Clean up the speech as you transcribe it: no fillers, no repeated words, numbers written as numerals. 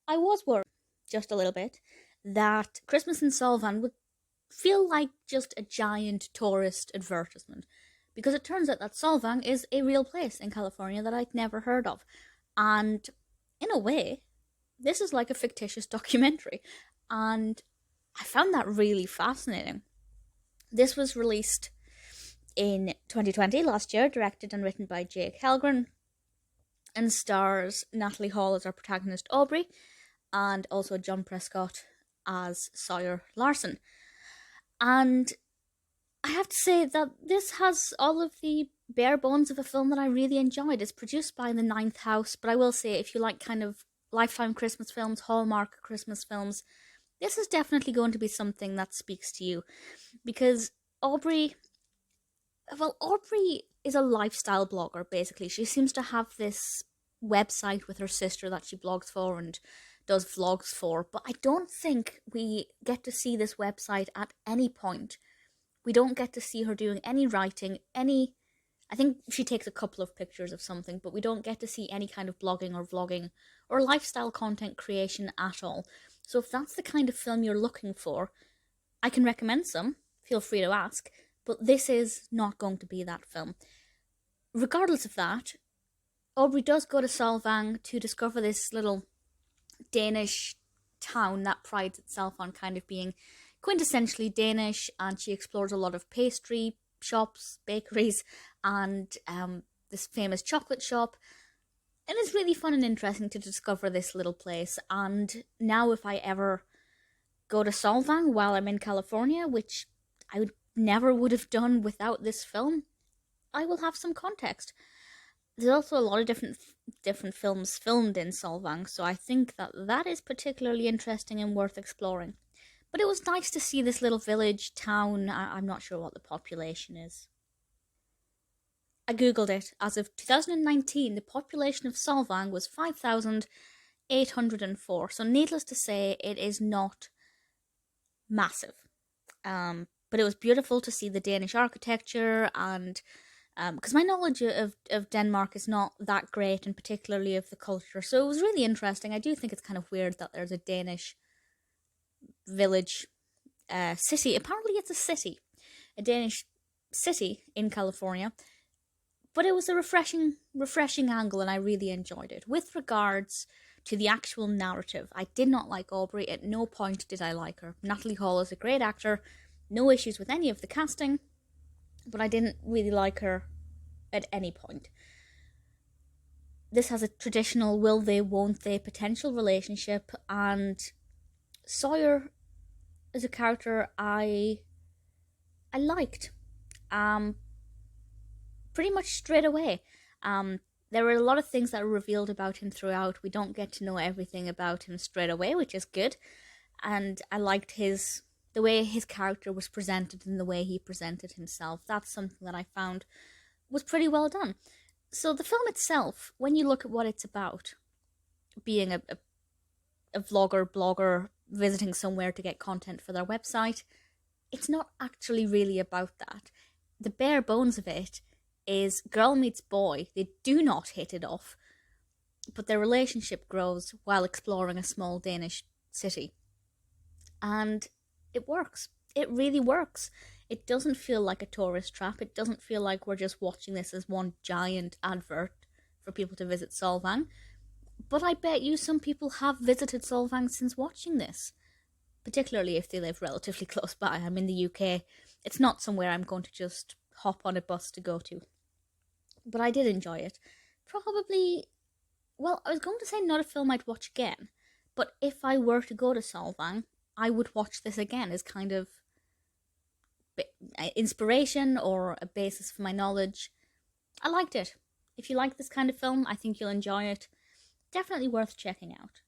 I was worried, just a little bit, that Christmas in Solvang would feel like just a giant tourist advertisement. Because it turns out that Solvang is a real place in California that I'd never heard of. And in a way, this is like a fictitious documentary. And I found that really fascinating. This was released in 2020, last year, directed and written by Jake Helgren, and stars Natalie Hall as our protagonist Aubrey, and also John Prescott as Sawyer Larsen. And I have to say that this has all of the bare bones of a film that I really enjoyed. It's produced by the Ninth House, but I will say, if you like kind of Lifetime Christmas films, Hallmark Christmas films, this is definitely going to be something that speaks to you. Because Aubrey is a lifestyle blogger, basically. She seems to have this website with her sister that she blogs for and does vlogs for, but I don't think we get to see this website at any point. We don't get to see her doing any writing, I think she takes a couple of pictures of something, but we don't get to see any kind of blogging or vlogging or lifestyle content creation at all. So if that's the kind of film you're looking for, I can recommend some, feel free to ask, but this is not going to be that film. Regardless of that, Aubrey does go to Solvang to discover this little Danish town that prides itself on kind of being quintessentially Danish, and she explores a lot of pastry shops, bakeries, and this famous chocolate shop. And it's really fun and interesting to discover this little place. And now if I ever go to Solvang while I'm in California, which I never would have done without this film, I will have some context. There's also a lot of different films filmed in Solvang, so I think that is particularly interesting and worth exploring. But it was nice to see this little village, town. I'm not sure what the population is. I googled it. As of 2019, the population of Solvang was 5,804. So needless to say, it is not massive. But it was beautiful to see the Danish architecture, and because my knowledge of Denmark is not that great, and particularly of the culture. So it was really interesting. I do think it's kind of weird that there's a Danish village city. Apparently it's a city, a Danish city in California. But it was a refreshing angle, and I really enjoyed it. With regards to the actual narrative, I did not like Aubrey. At no point did I like her. Natalie Hall is a great actor. No issues with any of the casting, but I didn't really like her at any point. This has a traditional will they, won't they potential relationship, and Sawyer is a character I liked. Pretty much straight away. There were a lot of things that were revealed about him throughout. We don't get to know everything about him straight away, which is good. And I liked the way his character was presented and the way he presented himself. That's something that I found was pretty well done. So the film itself, when you look at what it's about, being a vlogger, blogger, visiting somewhere to get content for their website, it's not actually really about that. The bare bones of it is girl meets boy. They do not hit it off, but their relationship grows while exploring a small Danish city. And it works. It really works. It doesn't feel like a tourist trap. It doesn't feel like we're just watching this as one giant advert for people to visit Solvang. But I bet you some people have visited Solvang since watching this, particularly if they live relatively close by. I'm in the UK. It's not somewhere I'm going to just hop on a bus to go to. But I did enjoy it. Probably, well, I was going to say not a film I'd watch again, but if I were to go to Solvang, I would watch this again as kind of inspiration or a basis for my knowledge. I liked it. If you like this kind of film, I think you'll enjoy it. Definitely worth checking out.